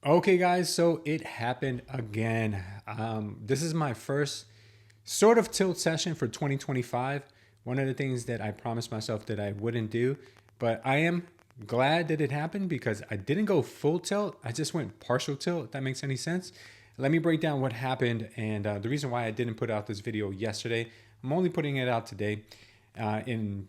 Okay, guys, so it happened again. This is my first sort of tilt session for 2025. One of the things that I promised myself that I wouldn't do, but I am glad that it happened because I didn't go full tilt. I just went partial tilt, if that makes any sense. Let me break down what happened and the reason why I didn't put out this video yesterday. I'm only putting it out today. In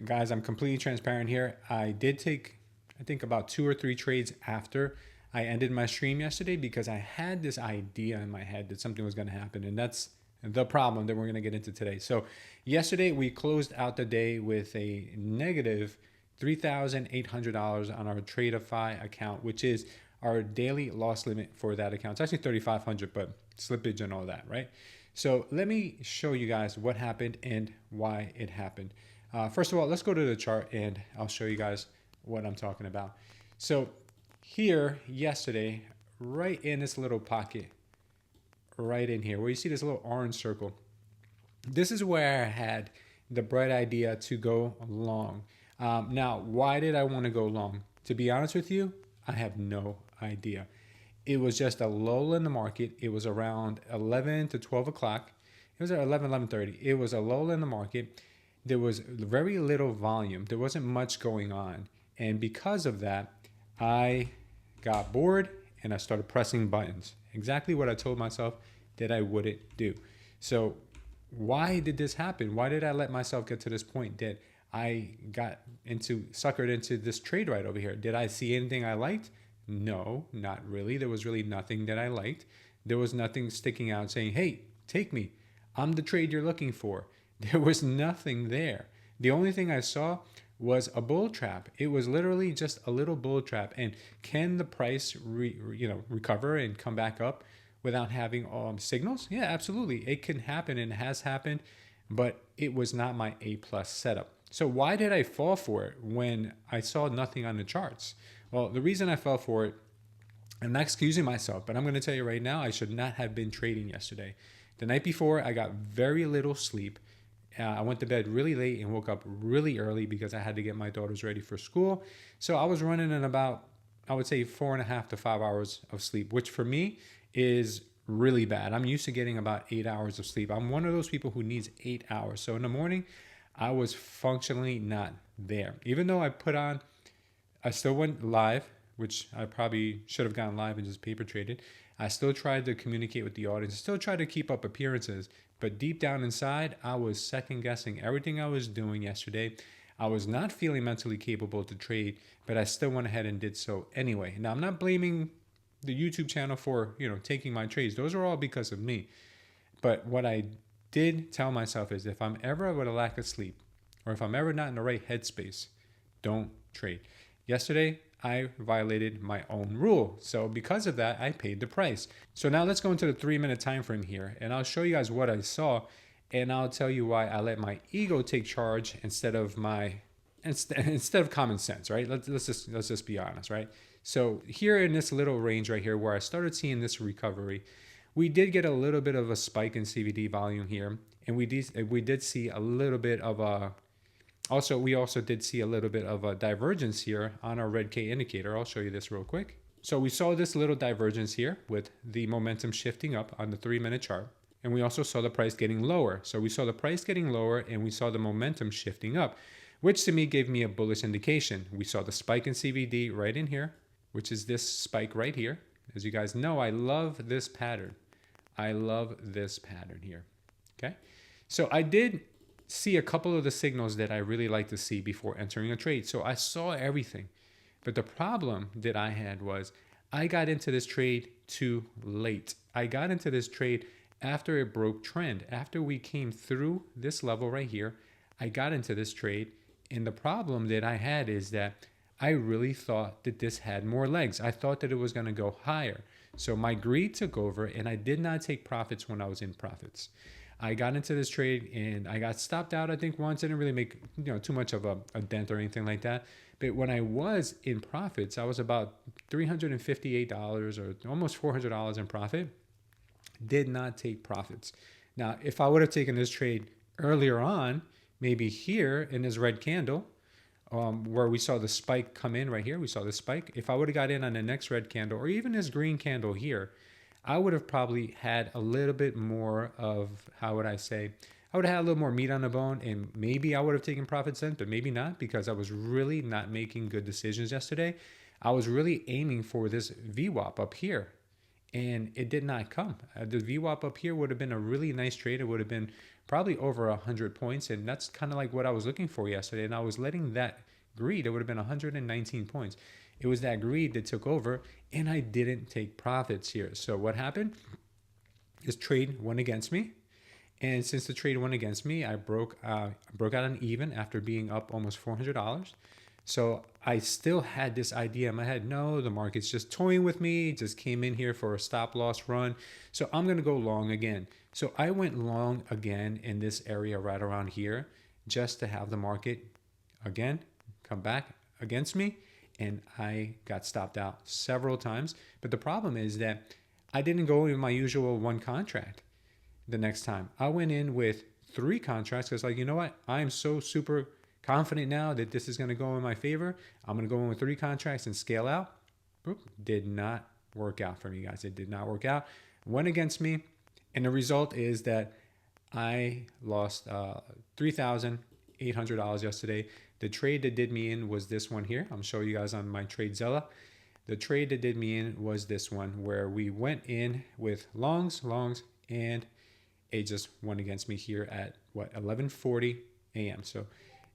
Guys, I'm completely transparent here. I did take, I think, about 2 or 3 trades after I ended my stream yesterday because I had this idea in my head that something was going to happen, and that's the problem that we're going to get into today. So, yesterday we closed out the day with a negative $3,800 on our Tradeify account, which is our daily loss limit for that account. It's actually 3,500, but slippage and all that, right? So let me show you guys what happened and why it happened. First of all, let's go to the chart and I'll show you guys what I'm talking about. So here yesterday, right in this little pocket, right in here, where you see this little orange circle, this is where I had the bright idea to go long. Now, why did I want to go long? To be honest with you, I have no idea. It was just a lull in the market. It was around 11 to 12 o'clock. It was at 11:30. It was a lull in the market. There was very little volume. There wasn't much going on. And because of that, I got bored and I started pressing buttons. Exactly what I told myself that I wouldn't do. So why did this happen? Why did I let myself get to this point that I got suckered into this trade right over here? Did I see anything I liked? No, not really. There was really nothing that I liked. There was nothing sticking out saying, hey, take me. I'm the trade you're looking for. There was nothing there. The only thing I saw was a bull trap. It was literally just a little bull trap. And can the price recover and come back up without having signals? Yeah, absolutely. It can happen and it has happened, but it was not my A plus setup. So why did I fall for it when I saw nothing on the charts? Well, the reason I fell for it, I'm not excusing myself, but I'm going to tell you right now, I should not have been trading yesterday. The night before, I got very little sleep. I went to bed really late and woke up really early because I had to get my daughters ready for school. So I was running in about, I would say, 4.5 to 5 hours of sleep, which for me is really bad. I'm used to getting about 8 hours of sleep. I'm one of those people who needs 8 hours. So in the morning, I was functionally not there. Even though I still went live, which I probably should have gone live and just paper traded. I still tried to communicate with the audience, still tried to keep up appearances, but deep down inside, I was second guessing everything I was doing yesterday. I was not feeling mentally capable to trade, but I still went ahead and did so anyway. Now, I'm not blaming the YouTube channel for, taking my trades. Those are all because of me. But what I did tell myself is if I'm ever with a lack of sleep or if I'm ever not in the right headspace, don't trade. Yesterday, I violated my own rule. So because of that, I paid the price. So now let's go into the 3-minute time frame here and I'll show you guys what I saw and I'll tell you why I let my ego take charge instead of common sense, right? Let's just be honest, right? So here in this little range right here where I started seeing this recovery, we did get a little bit of a spike in CVD volume here, and we did see a little bit of a we also did see a little bit of a divergence here on our red K indicator. I'll show you this real quick. So we saw this little divergence here with the momentum shifting up on the 3-minute chart. And we also saw the price getting lower. So we saw the price getting lower and we saw the momentum shifting up, which to me gave me a bullish indication. We saw the spike in CVD right in here, which is this spike right here. As you guys know, I love this pattern. I love this pattern here. Okay. So I did see a couple of the signals that I really like to see before entering a trade. So I saw everything. But the problem that I had was I got into this trade too late. I got into this trade after it broke trend. After we came through this level right here, I got into this trade. And the problem that I had is that I really thought that this had more legs. I thought that it was going to go higher. So my greed took over and I did not take profits when I was in profits. I got into this trade and I got stopped out, I think, once. I didn't really make too much of a dent or anything like that. But when I was in profits, I was about $358 or almost $400 in profit. Did not take profits. Now, if I would have taken this trade earlier on, maybe here in this red candle, where we saw the spike come in right here. We saw the spike. If I would have got in on the next red candle or even this green candle here, I would have probably had a little bit more of, how would I say, I would have had a little more meat on the bone, and maybe I would have taken profits then, but maybe not, because I was really not making good decisions yesterday. I was really aiming for this VWAP up here, and it did not come. The VWAP up here would have been a really nice trade. It would have been probably over 100 points, and that's kind of like what I was looking for yesterday, and I was letting that greed. It would have been 119 points. It was that greed that took over, and I didn't take profits here. So what happened? This trade went against me, and since the trade went against me, I broke out an even after being up almost $400. So I still had this idea in my head, no, the market's just toying with me, just came in here for a stop loss run. So I'm going to go long again. So I went long again in this area right around here, just to have the market again come back against me. And I got stopped out several times. But the problem is that I didn't go in my usual one contract the next time. I went in with 3 contracts because, like, you know what? I'm so super confident now that this is going to go in my favor. I'm going to go in with 3 contracts and scale out. Boop. Did not work out for me, guys. It did not work out. Went against me. And the result is that I lost $3,800 yesterday. The trade that did me in was this one here. I'm showing you guys on my TradeZilla. The trade that did me in was this one, where we went in with longs, and it just went against me here at what, 11:40 a.m. So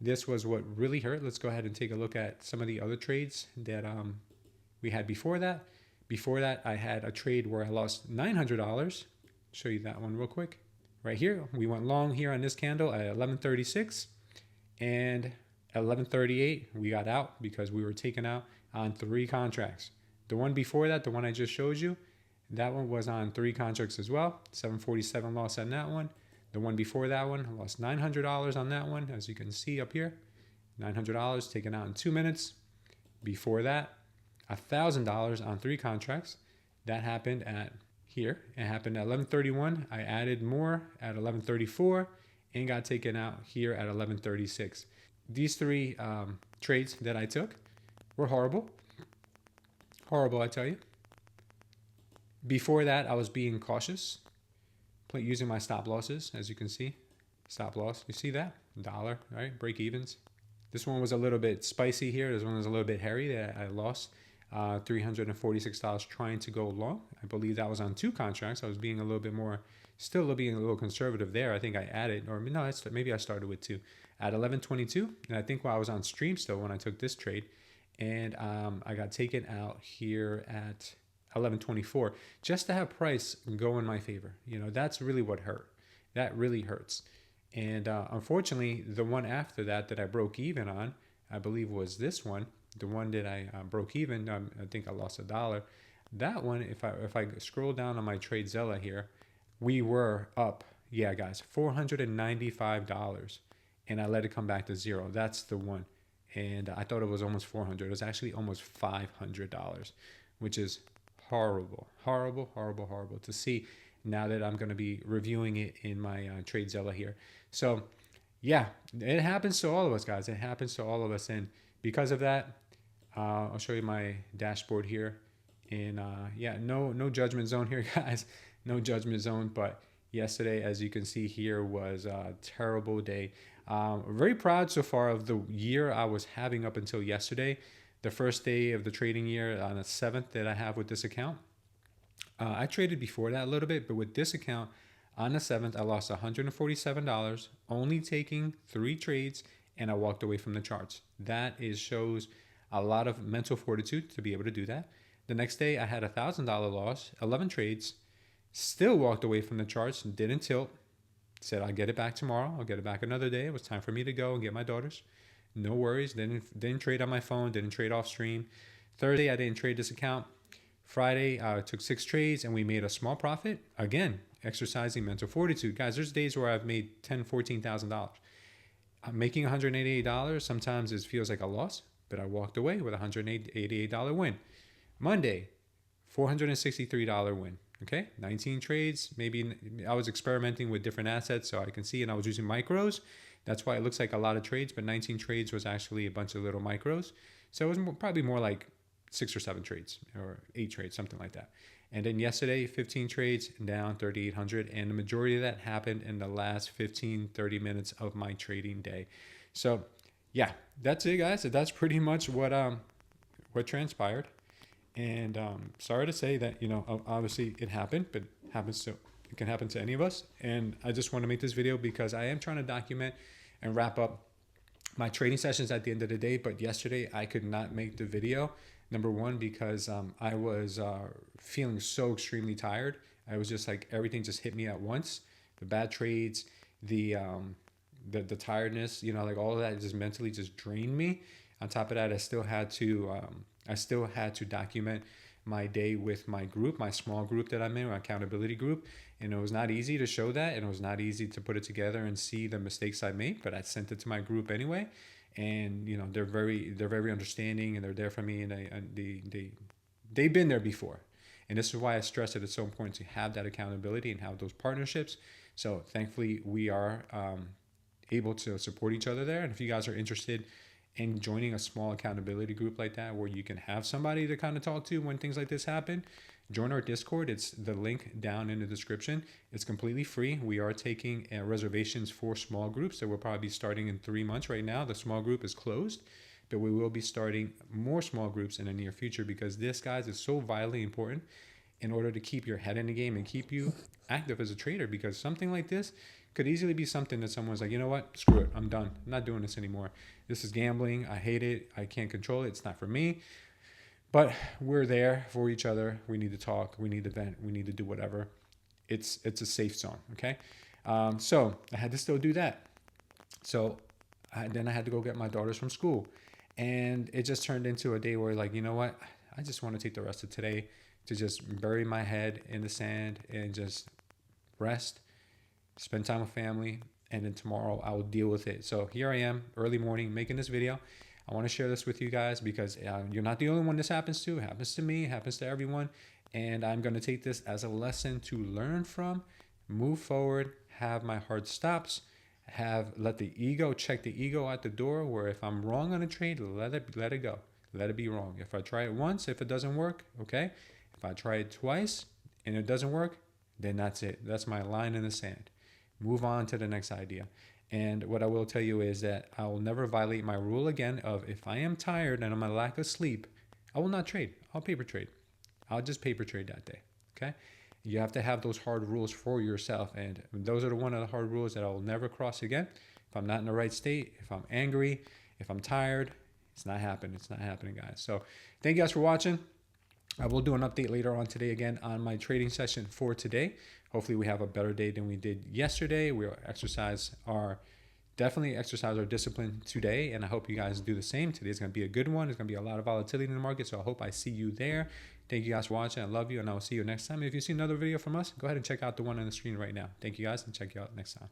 this was what really hurt. Let's go ahead and take a look at some of the other trades that we had before that. Before that, I had a trade where I lost $900. Show you that one real quick. Right here, we went long here on this candle at 11:36, and at 11:38 we got out because we were taken out on 3 contracts. The one before that, the one I just showed you, that one was on 3 contracts as well. 747 loss on that one. The one before that one, I lost $900 on that one, as you can see up here. $900 taken out in 2 minutes. Before that, $1,000 on 3 contracts. That happened at here. It happened at 11:31. I added more at 11:34 and got taken out here at 11:36. These 3 trades that I took were horrible. Horrible, I tell you. Before that, I was being cautious, using my stop losses, as you can see. Stop loss, you see that? $1, right? Break evens. This one was a little bit spicy here. This one was a little bit hairy. That I lost $346 trying to go long. I believe that was on 2 contracts. I was being a little bit more, still being a little conservative there. I think I added, or no, maybe I started with 2 at 11:22. And I think while I was on stream still when I took this trade, and I got taken out here at 11:24 just to have price go in my favor. You know, that's really what hurt. That really hurts. And unfortunately, the one after that I broke even on, I believe was this one. The one that I broke even, I think I lost $1. That one, if I scroll down on my TradeZilla here, we were up, yeah, guys, $495, and I let it come back to 0. That's the one. And I thought it was almost $400. It was actually almost $500, which is horrible to see now that I'm going to be reviewing it in my TradeZilla here. So yeah, it happens to all of us, guys. It happens to all of us. And because of that, I'll show you my dashboard here. And yeah, no judgment zone here, guys. No judgment zone. But yesterday, as you can see here, was a terrible day. Very proud so far of the year I was having up until yesterday. The first day of the trading year on the 7th that I have with this account. I traded before that a little bit, but with this account on the 7th, I lost $147, only taking 3 trades, and I walked away from the charts. That shows a lot of mental fortitude to be able to do that. The next day, I had a $1,000 loss, 11 trades, still walked away from the charts, didn't tilt, said I'll get it back tomorrow, I'll get it back another day. It was time for me to go and get my daughters. No worries. Didn't trade on my phone. Didn't trade off stream. Thursday, I didn't trade this account. Friday, I took 6 trades and we made a small profit. Again, exercising mental fortitude. Guys, there's days where I've made $10,000, $14,000. I'm making $188. Sometimes it feels like a loss, but I walked away with a $188 win. Monday, $463 win. Okay, 19 trades. Maybe I was experimenting with different assets, so I can see, and I was using micros. That's why it looks like a lot of trades, but 19 trades was actually a bunch of little micros. So it was probably more like 6 or 7 trades or 8 trades, something like that. And then yesterday, 15 trades down 3,800. And the majority of that happened in the last 15, 30 minutes of my trading day. So yeah, that's it, guys. That's pretty much what transpired. And sorry to say that, obviously it happened, but it can happen to any of us. And I just want to make this video because I am trying to document and wrap up my trading sessions at the end of the day. But yesterday I could not make the video. Number one, because I was feeling so extremely tired. I was just like, everything just hit me at once. The bad trades, the tiredness, like all of that just mentally just drained me. On top of that, I still had to document my day with my group, my small group that I'm in, my accountability group. And it was not easy to show that, and it was not easy to put it together and see the mistakes I made, but I sent it to my group anyway. And they're very understanding, and they're there for me, and they've been there before. And this is why I stress that it's so important to have that accountability and have those partnerships. So thankfully we are able to support each other there. And if you guys are interested in joining a small accountability group like that, where you can have somebody to kind of talk to when things like this happen, join our Discord. It's the link down in the description. It's completely free. We are taking reservations for small groups that will probably be starting in 3 months. Right now, the small group is closed, but we will be starting more small groups in the near future, because this, guys, is so vitally important in order to keep your head in the game and keep you active as a trader. Because something like this could easily be something that someone's like, you know what, screw it, I'm done. I'm not doing this anymore. This is gambling. I hate it. I can't control it. It's not for me. But we're there for each other. We need to talk. We need to vent. We need to do whatever. It's a safe zone. Okay. So I had to still do that. So then I had to go get my daughters from school, and it just turned into a day where, like, you know what, I just want to take the rest of today to just bury my head in the sand and just rest, spend time with family, and then tomorrow I will deal with it. So here I am, early morning, making this video. I want to share this with you guys because you're not the only one this happens to. It happens to me. It happens to everyone. And I'm going to take this as a lesson to learn from, move forward, have my hard stops, let the ego, check the ego at the door, where if I'm wrong on a trade, let it go. Let it be wrong. If I try it once, if it doesn't work, okay. If I try it twice and it doesn't work, then that's it. That's my line in the sand. Move on to the next idea. And what I will tell you is that I will never violate my rule again of, if I am tired and I'm a lack of sleep, I will not trade. I'll paper trade. I'll just paper trade that day. Okay. You have to have those hard rules for yourself. And those are one of the hard rules that I will never cross again. If I'm not in the right state, if I'm angry, if I'm tired, it's not happening. It's not happening, guys. So thank you guys for watching. I will do an update later on today again on my trading session for today. Hopefully we have a better day than we did yesterday. We'll definitely exercise our discipline today, and I hope you guys do the same. Today's going to be a good one. There's going to be a lot of volatility in the market, so I hope I see you there. Thank you guys for watching. I love you, and I will see you next time. If you see another video from us, go ahead and check out the one on the screen right now. Thank you guys, and check you out next time.